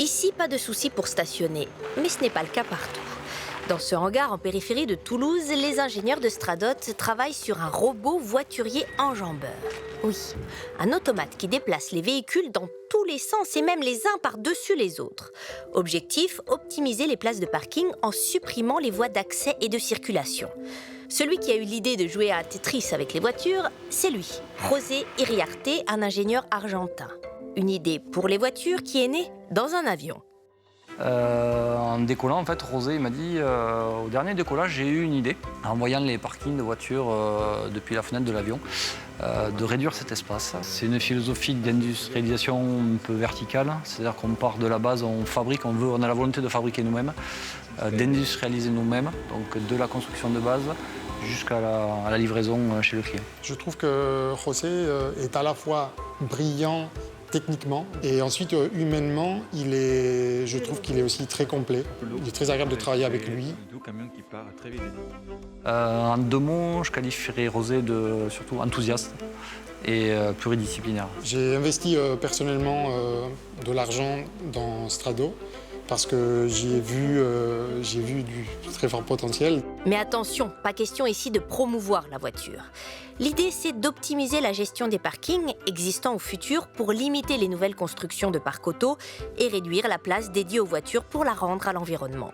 Ici, pas de souci pour stationner, mais ce n'est pas le cas partout. Dans ce hangar en périphérie de Toulouse, les ingénieurs de Stradot travaillent sur un robot voiturier enjambeur. Oui, un automate qui déplace les véhicules dans tous les sens et même les uns par-dessus les autres. Objectif, optimiser les places de parking en supprimant les voies d'accès et de circulation. Celui qui a eu l'idée de jouer à Tetris avec les voitures, c'est lui, José Iriarte, un ingénieur argentin. Une idée pour les voitures qui est née dans un avion. En décollant, en fait, José m'a dit, au dernier décollage, j'ai eu une idée, en voyant les parkings de voitures depuis la fenêtre de l'avion, de réduire cet espace. C'est une philosophie d'industrialisation un peu verticale, c'est-à-dire qu'on part de la base, on fabrique, on a la volonté de fabriquer nous-mêmes, d'industrialiser nous-mêmes, donc de la construction de base jusqu'à la livraison chez le client. Je trouve que José est à la fois brillant techniquement et ensuite humainement, je trouve qu'il est aussi très complet. Il est très agréable de travailler avec lui. En deux mots, je qualifierais José de surtout enthousiaste et pluridisciplinaire. J'ai investi personnellement de l'argent dans Strado parce que j'y ai vu du très fort potentiel. Mais attention, pas question ici de promouvoir la voiture. L'idée, c'est d'optimiser la gestion des parkings existants au futur pour limiter les nouvelles constructions de parcs auto et réduire la place dédiée aux voitures pour la rendre à l'environnement.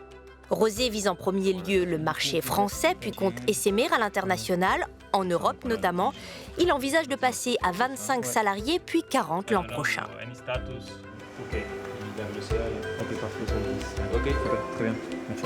José vise en premier lieu le marché français, puis compte essaimer à l'international, en Europe notamment. Il envisage de passer à 25 salariés, puis 40 l'an prochain. Ok, parfait. Ok, super, très bien, merci.